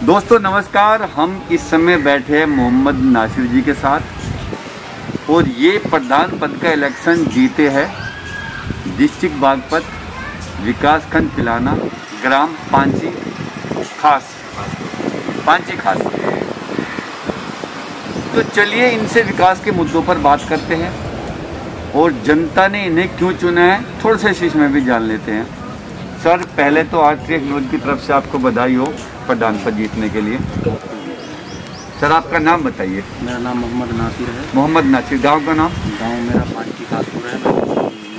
दोस्तों नमस्कार। हम इस समय बैठे हैं मोहम्मद नासिर जी के साथ और ये प्रधान पद का इलेक्शन जीते हैं डिस्ट्रिक्ट बागपत, विकास खंड पिलाना, ग्राम पांची खास। तो चलिए इनसे विकास के मुद्दों पर बात करते हैं और जनता ने इन्हें क्यों चुना है थोड़ा सा इस में भी जान लेते हैं। सर पहले तो आर्ट्रिक न्यूज़ की तरफ से आपको बधाई हो प्रधान पद जीतने के लिए। सर आपका नाम बताइए। मेरा नाम मोहम्मद नासिर है। मोहम्मद नासिर। गांव का नाम? गांव मेरा पांची खासपुर है। मैं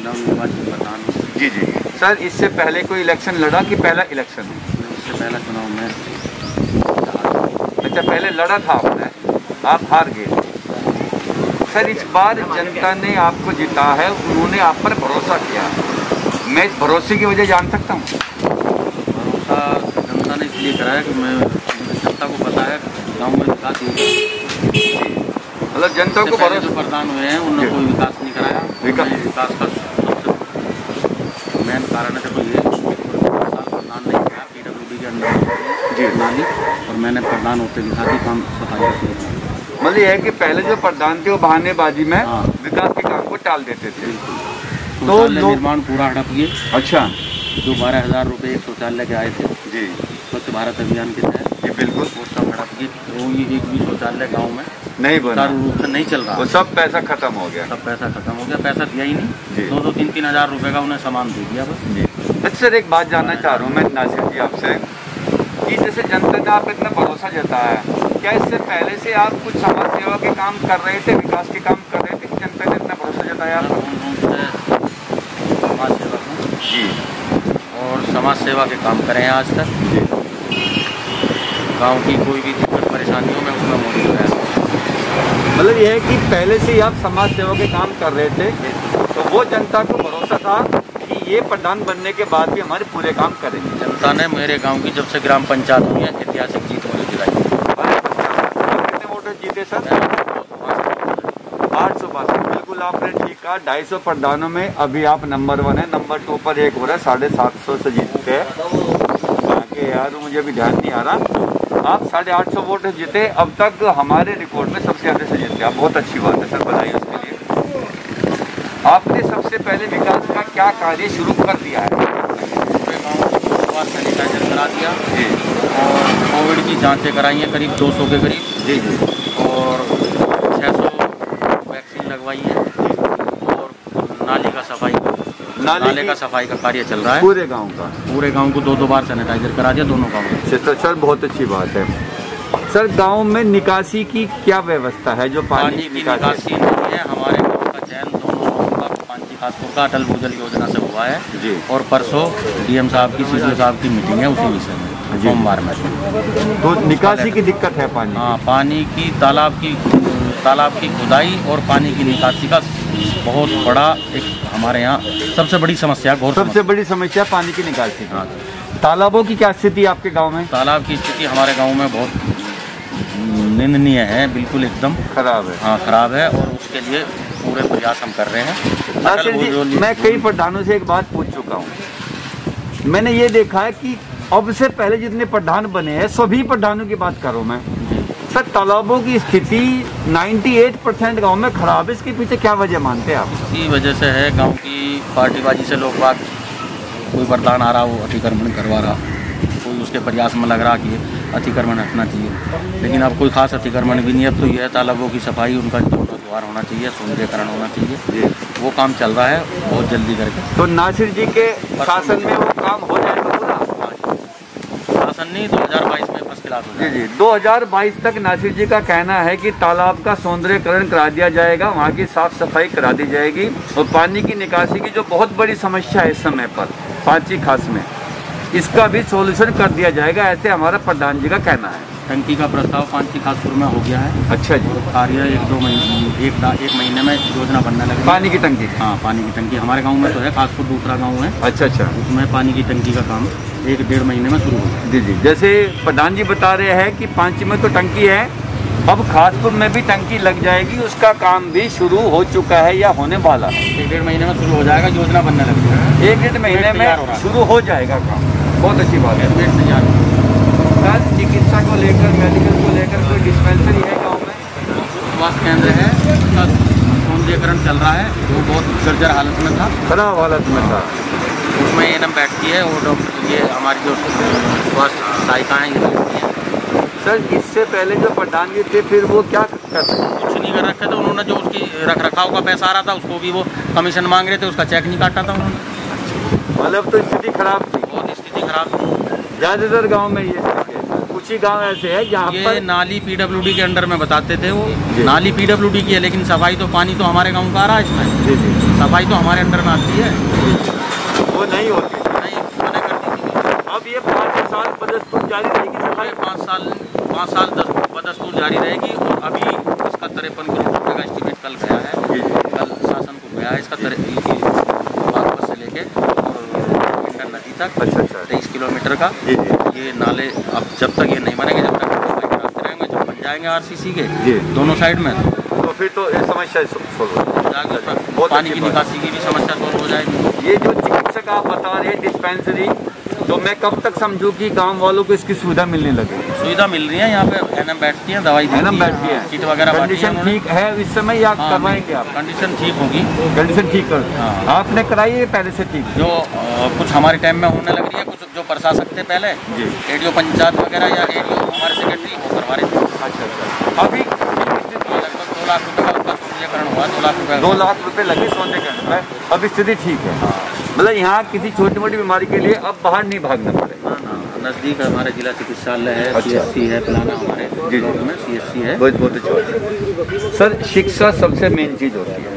नवनिर्वाचित प्रधान हूँ। जी जी। सर इससे पहले कोई इलेक्शन लड़ा कि पहला इलेक्शन है? इससे पहला चुनाव में। अच्छा पहले लड़ा था आपने, आप हार गए। सर इस बार जनता ने आपको जिता है, उन्होंने आप पर भरोसा किया। मैं इस भरोसे की वजह जान सकता हूँ? भरोसा जनता ने इसलिए करा है कि मैं जनता को पता है गांव में विकास नहीं। मतलब जनता को भरोसा। जो प्रधान हुए हैं उन्होंने कोई विकास नहीं कराया। विकास का मेन कारण है तो ये प्रधान नहीं किया PWD के अंदर जी नाली, और मैंने प्रधान होते के साथ ही काम सफाई की। मतलब ये है कि पहले जो प्रधान थे वो बहानेबाजी में विकास के काम को टाल देते थे। तो निर्माण पूरा हड़प लिए। अच्छा। जो 12,000 रुपये एक शौचालय के आए थे जी स्वच्छ भारत अभियान के तहत, जी बिल्कुल, वो सब हड़प लिए। वो ये एक भी शौचालय गाँव में नहीं बना, रूप से नहीं चल रहा। वो सब पैसा खत्म हो गया। सब पैसा खत्म हो गया। पैसा दिया ही नहीं। 2-2, 3-3 हज़ार रुपये का उन्हें सामान दे दिया बस। जी। अच्छा सर एक बात जानना चाह रहा हूँ मैं नासिर जी आपसे कि जैसे जनता ने आप इतना भरोसा जताया है, क्या इससे पहले से आप कुछ समाज सेवा के काम कर रहे थे, विकास के काम कर रहे थे कि जनता ने इतना भरोसा जताया? समाज सेवा जी, और समाज सेवा के काम करें आज तक। गांव की कोई भी दिक्कत परेशानियों में उसमें मौजूद है। मतलब यह है कि पहले से ही आप समाज सेवा के काम कर रहे थे, तो वो जनता को भरोसा था कि ये प्रधान बनने के बाद भी हमारे पूरे काम करेंगे। जनता ने मेरे गांव की जब से ग्राम पंचायत हुई है ऐतिहासिक जीत मुझे दिलाई। कितने वोटर जीते सर? 862। बिल्कुल आपने ठीक कहा। 250 प्रधानों में अभी आप नंबर 1 है। नंबर 2 पर एक हो रहा है, 750 से जीतते हैं। बाकी यार मुझे भी ध्यान नहीं आ रहा। आप 850 वोट जीते, अब तक हमारे रिकॉर्ड में सबसे ज़्यादा से जीते आप। बहुत अच्छी बात है सर, बधाई उसके लिए। आपने सबसे पहले विकास का क्या कार्य शुरू कर दिया है? पूरे गाँव को सैनिटाइजर करा दिया जी, और कोविड की जाँचें कराई हैं करीब 200 के करीब। जी जी। और 600 वैक्सीन लगवाई है। और नाले का सफाई का कार्य चल रहा है पूरे गाँव का। पूरे गांव को 2-2 बार सैनिटाइजर करा दिया दोनों गाँव में। सर बहुत अच्छी बात है। सर गांव में निकासी की क्या व्यवस्था है? जो पानी की निकासी नहीं है। हमारे गांव का चयन दोनों गाँव का पांची खासपुर का अटल भूजल योजना से हुआ है जी। और परसों DM साहब की CDO साहब की मीटिंग है उसी विषय में सोमवार में। तो निकासी की दिक्कत है पानी? हाँ, पानी की तालाब की खुदाई और पानी की निकासी का बहुत बड़ा एक हमारे यहाँ सबसे बड़ी समस्या बड़ी समस्या पानी की निकासी। हाँ। तालाबों की क्या स्थिति आपके गांव में? तालाब की स्थिति हमारे गांव में बहुत निंदनीय है, बिल्कुल एकदम खराब है। हाँ खराब है, और उसके लिए पूरे प्रयास हम कर रहे हैं। नासिर जी मैं कई प्रधानों से एक बात पूछ चुका हूँ। मैंने ये देखा है कि अब से पहले जितने प्रधान बने हैं सभी प्रधानों की बात करूँ मैं, सर तालाबों की स्थिति 98% गांव में खराब है। इसके पीछे क्या वजह मानते हैं आप? इसकी वजह से है गांव की पार्टीबाजी से लोग बात, कोई प्रधान आ रहा वो अतिक्रमण करवा रहा, कोई उसके प्रयास में लग रहा कि अतिक्रमण हटना चाहिए, लेकिन अब कोई खास अतिक्रमण भी नहीं। अब तो यह तालाबों की सफाई, उनका जीर्णोद्धार होना चाहिए, सौंदर्यीकरण होना चाहिए। वो काम चल रहा है बहुत जल्दी करके। तो नासिर जी के शासन में वो काम हो जाएगा पूरा? शासन नहीं, 2022 में फर्स्ट क्लास हो जाएगा। जी 2022 तक नासिर जी का कहना है कि तालाब का सौंदर्यीकरण करा दिया जाएगा, वहाँ की साफ सफाई करा दी जाएगी और पानी की निकासी की जो बहुत बड़ी समस्या है इस समय पर पांची खास में, इसका भी सॉल्यूशन कर दिया जाएगा, ऐसे हमारा प्रधान जी का कहना है। टंकी का प्रस्ताव पांची खासपुर में हो गया है। अच्छा जी। कार्य 1-2 महीने, एक महीने में योजना बनने लगी। पानी की टंकी? हाँ, पानी की टंकी हमारे गांव में तो है, खासपुर दूसरा गांव है। अच्छा, उसमें पानी की टंकी का काम 1-1.5 महीने में शुरू होगा। जी जी। जैसे प्रधान जी बता रहे हैं कि पांची में तो टंकी है, अब खासपुर में भी टंकी लग जाएगी, उसका काम भी शुरू हो चुका है या होने वाला? 1-1.5 महीने में शुरू हो जाएगा, योजना बनने लगी है। 1-1.5 महीने में शुरू हो जाएगा काम। बहुत अच्छी बात है। तैयार। चिकित्सा को लेकर, मेडिकल को लेकर कोई डिस्पेंसरी है गांव में? स्वास्थ्य केंद्र है, उसका सौंदर्यीकरण चल रहा है, वो बहुत जर्जर हालत में था, खराब हालत में था। उसमें एएनएम बैठती है और डॉक्टर ये हमारी जो स्वास्थ्य सहायिकाएँ ये बैठती हैं। सर इससे पहले जो प्रधान जी थे फिर वो क्या करते? कुछ नहीं कर रखे थे उन्होंने, जो उसकी रख रखाव का पैसा आ रहा था उसको भी वो कमीशन मांग रहे थे, उसका चेक नहीं काटा था उन्होंने। मतलब तो स्थिति खराब थी, बहुत स्थिति खराब थी। ज़्यादातर गांव में ये स्थिति है। कुछ ही गांव ऐसे है जहाँ ये पर नाली पीडब्ल्यूडी के अंडर में बताते थे वो, नाली पीडब्ल्यूडी की है, लेकिन सफाई तो पानी तो हमारे गाँव का आ रहा है इसमें। जी जी, सफाई तो हमारे अंडर में आती है, वो नहीं होती। नहीं मना कर दी थी। अब ये 5 साल बदस्तूर जारी रहेगी सफाई? 5 साल बदस्तूर जारी रहेगी। और अभी इसका 53 करोड़ रुपये का एस्टीमेट कल गया है, कल शासन को गया है इसका बागपत से लेके और इंडर नदी तक। अच्छा 23 किलोमीटर का। जी जी, ये नाले अब जब तक ये नहीं बनेंगे, जब तक रास्ते रहेंगे, जब बन जाएंगे आरसीसी के जी दोनों साइड में, तो फिर तो ये समस्या सोल्व हो जाएगी। पानी की निकासी की भी समस्या सोल्व हो जाएगी। ये जो चिकित्सक आप बता रहे हैं डिस्पेंसरी, तो मैं कब तक समझूं कि गांव वालों को इसकी सुविधा मिलने लगे? सुविधा मिल रही है, यहाँ पे एनएम बैठती है, दवाई एनएम बैठती है, किट वगैरह बांटी है कंडीशन उन्होंने। ठीक है इस समय या करवाएंगे आप? कंडीशन ठीक होगी, कंडीशन ठीक कर। हाँ। आपने कराई है पहले से ठीक? जो कुछ हमारे टाइम में होने लग रही है, कुछ जो प्रशासक थे पहले जी, एडीओ पंचायत वगैरह या एडीओ हमारे सेक्रेटरी वो करवा रहे थे। अच्छा। अभी लगभग 2 लाख रुपये का उसका सौंदर्यीकरण हुआ, 2 लाख रुपये 2 लाख रुपए लगे सौंदर्यीकरण में। अब स्थिति ठीक है, मतलब यहाँ किसी छोटी मोटी बीमारी के लिए अब बाहर नहीं भागना पड़े। नज़दीक हमारे जिला चिकित्सालय है, अच्छा। सीएससी है, पिलाना हमारे जी ब्लॉक में सीएससी है। बहुत अच्छा। सर शिक्षा सबसे मेन चीज़ होती है,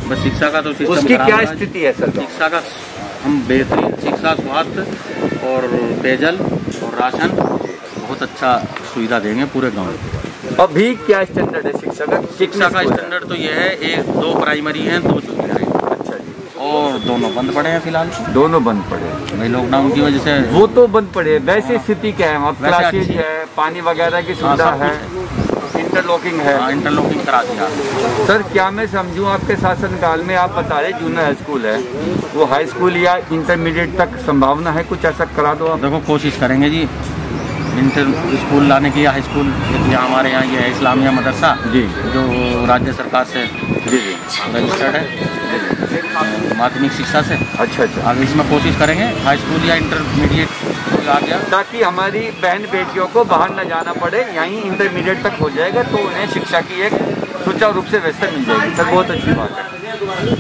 बस शिक्षा का तो सिस्टम उसकी खराब क्या है। स्थिति है सर? शिक्षा का हम बेहतरीन शिक्षा, स्वास्थ्य और पेयजल और राशन बहुत अच्छा सुविधा देंगे पूरे गाँव में। अभी क्या स्टैंडर्ड है शिक्षा का? शिक्षा का स्टैंडर्ड तो ये है, 2 प्राइमरी हैं, 2 जूनियर हैं। अच्छा जी, और दोनों बंद पड़े हैं फिलहाल। दोनों बंद पड़े भाई लॉकडाउन की वजह से वो तो बंद पड़े। वैसे स्थिति क्या है? अब वैसे क्लासेज अच्छी है, पानी वगैरह की सुविधा सब है, इंटरलॉकिंग है। हाँ, इंटरलॉकिंग करा दिया। सर क्या मैं समझूं आपके शासनकाल में आप बता रहे जूनियर हाई स्कूल है, वो हाई स्कूल या इंटरमीडिएट तक संभावना है कुछ ऐसा करा दो आप? देखो कोशिश करेंगे जी, इंटर स्कूल लाने की। हाई स्कूल यहाँ हमारे यहाँ ये है इस्लामिया मदरसा जी, जो राज्य सरकार से जी रजिस्टर्ड है माध्यमिक शिक्षा से। अच्छा। आगे इसमें कोशिश करेंगे हाई स्कूल या इंटरमीडिएट आ गया, ताकि हमारी बहन बेटियों को बाहर न जाना पड़े, यहीं इंटरमीडिएट तक हो जाएगा तो उन्हें शिक्षा की एक सुचारू रूप से व्यवस्था मिल जाएगी। सर बहुत अच्छी बात है।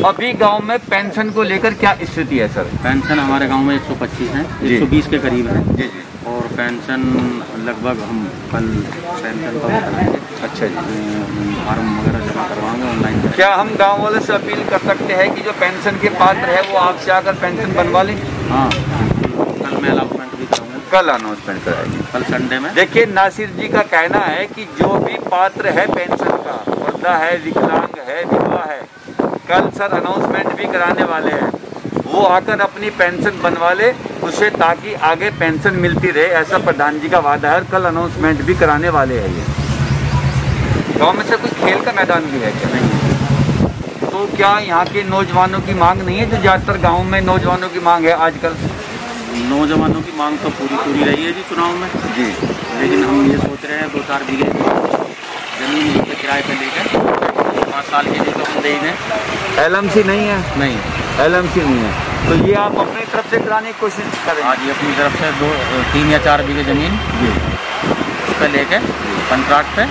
अभी गांव में पेंशन को लेकर क्या स्थिति है सर? पेंशन हमारे गांव में 125 है, 120 के करीब है। जी जी, और पेंशन लगभग हम कल पेंशन का कराएंगे। अच्छा जी, फार्म वगैरह जमा करवाएंगे ऑनलाइन। क्या हम गांव वालों से अपील कर सकते हैं कि जो पेंशन के पात्र है वो आपसे आकर पेंशन बनवा लें? हाँ, कल मैं अनाउंसमेंट भी करूँगा। कल अनाउंसमेंट कराएंगे, कल संडे में। देखिए नासिर जी का कहना है कि जो भी पात्र है पेंशन का, वृद्धा है, विकलांग है, विधवा है, कल सर अनाउंसमेंट भी कराने वाले हैं, वो आकर अपनी पेंशन बनवा ले उसे, ताकि आगे पेंशन मिलती रहे। ऐसा प्रधान जी का वादा है और कल अनाउंसमेंट भी कराने वाले हैं। ये गाँव में से कुछ खेल का मैदान भी है क्या? नहीं। तो क्या यहाँ के नौजवानों की मांग नहीं है, जो ज़्यादातर गाँव में नौजवानों की मांग है आजकल? नौजवानों की मांग तो पूरी रही है जी चुनाव में जी, लेकिन हम ये सोच रहे हैं 2-4 बीघे जमीन पे किराए पे लेकर 5 साल के लिए तो हम देंगे। LMC नहीं है? नहीं, LMC नहीं है, तो ये आप अपनी तरफ से कराने की कोशिश करें? आज ये अपनी तरफ से 3 या 4 बीघे ज़मीन जी, उस पर लेके कंट्राक्ट पे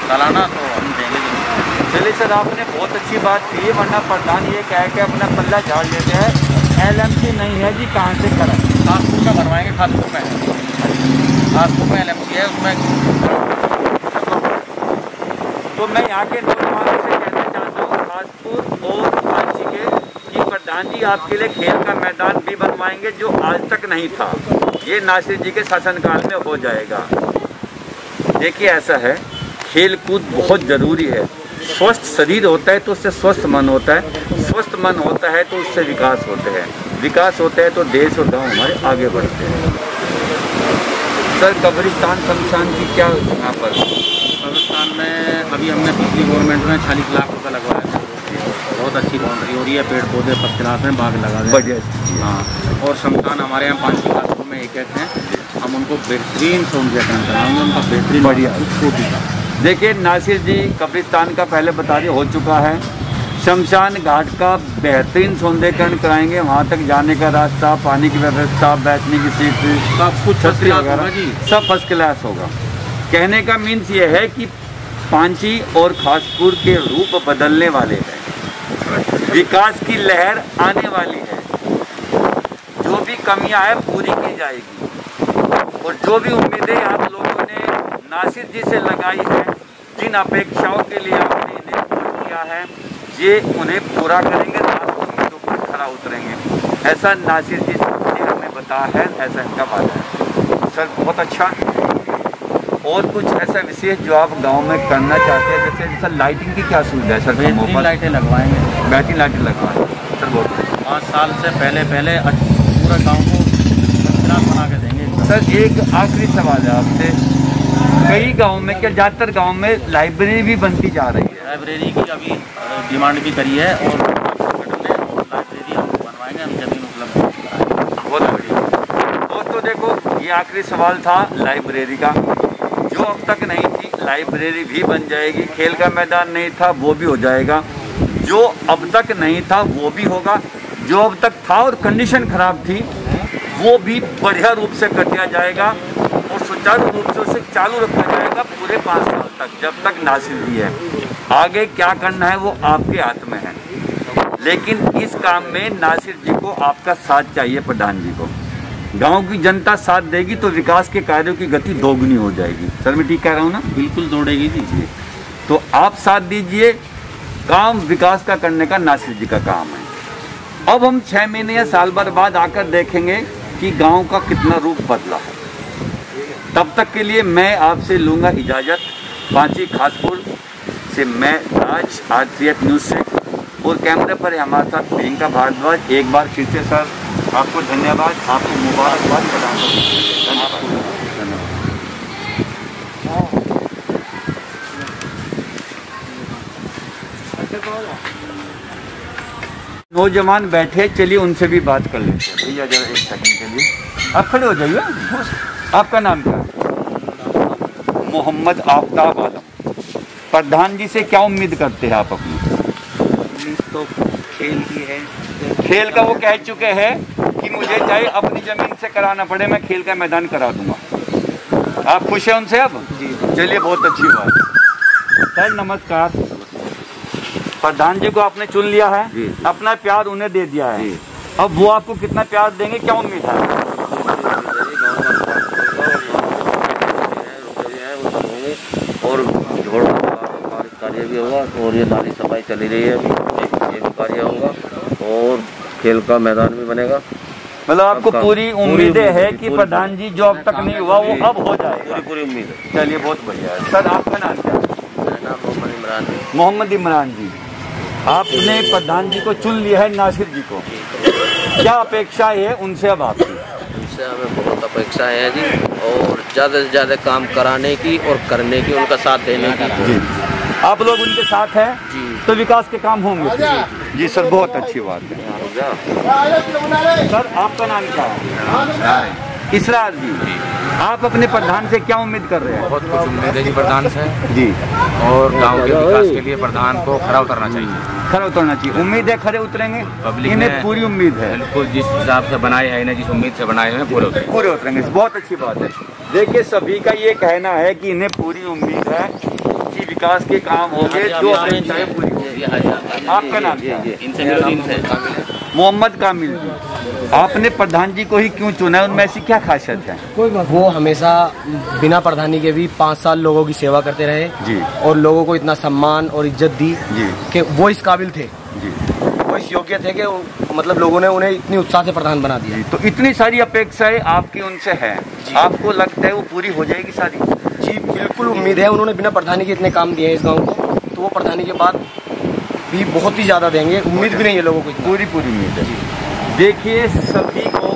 सालाना तो हम देंगे जमीन। चलिए सर, आपने बहुत अच्छी बात की है, वरना प्रधान ये कह के अपना पल्ला झाड़ लेते हैं। LMC नहीं है जी, कहाँ से करें? खासपुर में बनवाएंगे, खासपुर में LMC है उसमें। तो मैं यहाँ के नौजवानों से कहना चाहता हूँ, खासपुर और कांची के, कि प्रधान जी आपके लिए खेल का मैदान भी बनवाएंगे जो आज तक नहीं था। ये नासिर जी के शासनकाल में हो जाएगा। देखिए ऐसा है, खेल कूद बहुत ज़रूरी है। स्वस्थ शरीर होता है तो उससे स्वस्थ मन होता है, स्वस्थ मन होता है तो उससे विकास होते हैं, विकास होता है तो देश और गांव हमारे आगे बढ़ते हैं। सर कब्रिस्तान शमशान की क्या यहाँ पर? कब्रिस्तान में अभी हमने पिछली गवर्नमेंट में 40 लाख रुपये लगवाया था। बहुत अच्छी बाउंड्री हो रही है, पेड़ पौधे पत्तिलात हैं, बाग लगा हुए हैं। बढ़िया। हाँ, और शमशान हमारे यहाँ 5 किलोमीटर में एक हैं। हम उनको बेहतरीन सौंदर्यकरण कराएंगे, उनका बेहतरीन बढ़िया। छोटी का। देखिए नासिर जी कब्रिस्तान का पहले बता दिए हो चुका है, शमशान घाट का बेहतरीन सौंदर्यकरण कराएंगे, वहाँ तक जाने का रास्ता, पानी की व्यवस्था, बैठने की सीट, सब कुछ छतरी वगैरह जी, सब फर्स्ट क्लास होगा। कहने का मीन्स ये है कि पांची और खासपुर के रूप बदलने वाले हैं, विकास की लहर आने वाली है, जो भी कमियां है पूरी की जाएगी, और जो भी उम्मीदें आप लोगों ने नासिर जी से लगाई है, जिन अपेक्षाओं के लिए आपने इन्हें वोट किया है, ये उन्हें पूरा करेंगे, आपको उम्मीदों पर खरा उतरेंगे। ऐसा नासिर जी ने हमें बताया है, ऐसा इनका वादा है। सर बहुत अच्छा। और कुछ ऐसा विशेष जो आप गांव में करना चाहते हैं, जैसे सर लाइटिंग की क्या सुविधा है? सर बेहतरीन लाइटें लगवाएंगे, बेहतरीन लाइटें लगवाएंगे सर। बहुत 5 साल से पहले पूरा गाँव को बना के देंगे। सर एक आखिरी सवाल है आपसे, कई गाँव में क्या ज़्यादातर गाँव में लाइब्रेरी भी बनती जा रही है? लाइब्रेरी की अभी डिमांड भी करी है, और लाइब्रेरी हम बनवाएंगे, हम जमीन उपलब्ध कराएंगे। बहुत बढ़िया दोस्तों। देखो ये आखिरी सवाल था लाइब्रेरी का, जो अब तक नहीं थी लाइब्रेरी भी बन जाएगी, खेल का मैदान नहीं था वो भी हो जाएगा, जो अब तक नहीं था वो भी होगा, जो अब तक था और कंडीशन खराब थी वो भी बढ़िया रूप से कर दिया जाएगा, और सुचारू रूप से उसे चालू रखा जाएगा पूरे 5 साल तक, जब तक नासिर जी है। आगे क्या करना है वो आपके हाथ में है, लेकिन इस काम में नासिर जी को आपका साथ चाहिए, प्रधान जी को। गांव की जनता साथ देगी तो विकास के कार्यों की गति दोगुनी हो जाएगी। सर मैं ठीक कह रहा हूँ ना? बिल्कुल दौड़ेगी जी। तो आप साथ दीजिए, काम विकास का करने का नासिर जी का काम है। अब हम 6 महीने या साल भर बाद आकर देखेंगे कि गांव का कितना रूप बदला है। तब तक के लिए मैं आपसे लूँगा इजाज़त। पांची खासपुर से मैं राज, RCF न्यूज़ से, और कैमरे पर हमारे साथ प्रियंका भारद्वाज। एक बार फिर से सर आपको धन्यवाद, आपको मुबारकबाद प्रदान करता हूं। नौजवान बैठे, चलिए उनसे भी बात कर लेते हैं। भैया जरा एक सेकंड के लिए आप खड़े हो जाइए। आपका नाम क्या है? मोहम्मद आफ्ताब आलम। प्रधान जी से क्या उम्मीद करते हैं आप अपनी? उम्मीद तो खेल की है। खेल का वो कह चुके हैं कि मुझे चाहे अपनी ज़मीन से कराना पड़े, मैं खेल का मैदान करा दूंगा। आप खुश हैं उनसे अब? जी। चलिए बहुत अच्छी बात है। सर नमस्कार। प्रधान जी को आपने चुन लिया है जी। अपना प्यार उन्हें दे दिया है जी। अब वो आपको कितना प्यार देंगे, क्या उम्मीद है? और कार्य भी होगा, और ये नाली सफाई चली रही है अभी, ये भी कार्य होगा, और खेल का मैदान भी बनेगा। मतलब आपको पूरी उम्मीदें है कि प्रधान जी जो अब तक नहीं हुआ वो अब हो जाएगा? पूरी उम्मीद है। चलिए बहुत बढ़िया है। सर आपका नाम क्या है? मेरा नाम मोहम्मद इमरान है। मोहम्मद इमरान जी, आपने प्रधान जी को चुन लिया है, नासिर जी को, क्या अपेक्षा है उनसे अब आपकी? उनसे हमें बहुत अपेक्षाएं हैं जी, और ज़्यादा से ज़्यादा काम कराने की और करने की, उनका साथ देने की। जी आप लोग उनके साथ हैं जी। तो विकास के काम होंगे। जी सर बहुत अच्छी बात है। सर आपका नाम क्या है? इसरार जी, आप अपने प्रधान से क्या उम्मीद कर रहे हैं? बहुत कुछ उम्मीद है जी प्रधान से जी, और गांव के विकास के लिए प्रधान को खरा उतरना चाहिए। खरे उतरना चाहिए। उम्मीद है खरे उतरेंगे? पब्लिक इन्हें ने पूरी उम्मीद है। बिल्कुल जिस हिसाब से बनाए हैं, इन्हें जिस उम्मीद से बनाए हैं पूरे उतरेंगे। पूरे उतरेंगे, बहुत अच्छी बात है। देखिए सभी का ये कहना है कि इन्हें पूरी उम्मीद है कि विकास के काम होंगे जो अपेक्षाएं पूरी होंगी। आपका नाम क्या है? इनसे मिलो, इनसे मोहम्मद कामिल जी, आपने प्रधान जी को ही क्यों चुना है? उनमें ऐसी क्या खासियत है? वो हमेशा बिना प्रधानी के भी 5 साल लोगों की सेवा करते रहे जी, और लोगों को इतना सम्मान और इज्जत दी जी, कि वो इस काबिल थे, जी, वो इस योग्य थे कि मतलब लोगों ने उन्हें इतनी उत्साह से प्रधान बना दिया। जी। तो इतनी सारी अपेक्षाएं आपकी उनसे हैं, आपको लगता है वो पूरी हो जाएगी सारी? जी बिल्कुल उम्मीद है। उन्होंने बिना प्रधानी के इतने काम दिए हैं इस गाँव को, तो वो प्रधानी के बाद भी बहुत ही ज़्यादा देंगे। उम्मीद भी नहीं है लोगों को, पूरी उम्मीद है। देखिए सभी को,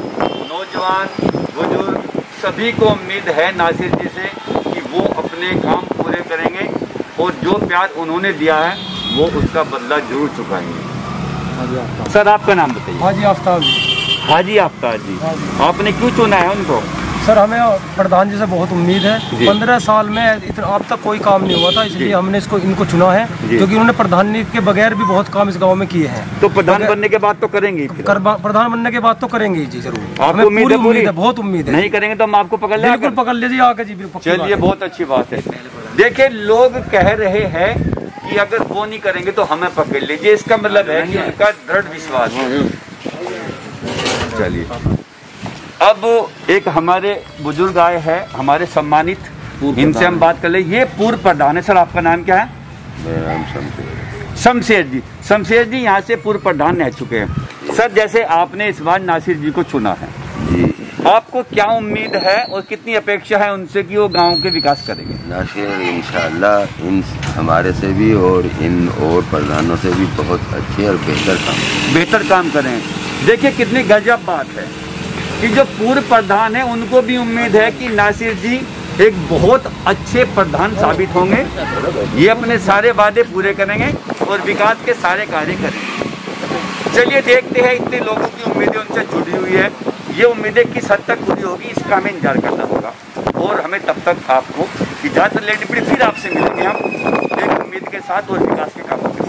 नौजवान बुजुर्ग सभी को उम्मीद है नासिर जी से कि वो अपने काम पूरे करेंगे, और जो प्यार उन्होंने दिया है वो उसका बदला जरूर चुकाएंगे। सर आपका नाम बताइए। हाजी आफ्ताब। हाजी आफ्ताब जी, आपने क्यों चुना है उनको? सर हमें प्रधान जी से बहुत उम्मीद है। 15 साल में इतना अब तक कोई काम नहीं हुआ था, इसलिए हमने इनको चुना है, क्योंकि उन्होंने प्रधान के बगैर भी बहुत काम इस गांव में किए हैं। तो प्रधान बनने के बाद तो करेंगे, प्रधान बनने के बाद तो करेंगे जी जरूर। आपको उम्मीद है? बहुत उम्मीद है। नहीं करेंगे तो हम आपको पकड़ लेंगे। बिल्कुल पकड़ लीजिए आके जी, बिल्कुल। चलिए बहुत अच्छी बात है। देखिए लोग कह रहे हैं कि अगर वो नहीं करेंगे तो हमें पकड़ लीजिए, इसका मतलब है कि उनका दृढ़ विश्वास है। चलिए अब एक हमारे बुजुर्ग आए हैं, हमारे सम्मानित, इनसे हम बात कर ले। ये पूर्व प्रधान है। सर आपका नाम क्या है? मेरा नाम शमशेर जी। शमशेर जी यहाँ से पूर्व प्रधान रह चुके हैं। सर जैसे आपने इस बार नासिर जी को चुना है जी, आपको क्या उम्मीद है और कितनी अपेक्षा है उनसे कि वो गांव के विकास करेंगे? नासिर इंशाअल्लाह इन हमारे से भी और इन और प्रधानों से भी बहुत अच्छे और बेहतर काम करें। देखिए कितनी गजब बात है कि जो पूर्व प्रधान है उनको भी उम्मीद है कि नासिर जी एक बहुत अच्छे प्रधान साबित होंगे। ये अपने सारे वादे पूरे करेंगे और विकास के सारे कार्य करेंगे। चलिए देखते हैं, इतने लोगों की उम्मीदें उनसे जुड़ी हुई है, ये उम्मीदें किस हद तक पूरी होगी इसका हमें इंतजार करना होगा। और हमें तब तक आपको इजाज़त लेनी पड़ी, फिर आपसे मिलेंगे हम एक उम्मीद के साथ और विकास के कामों के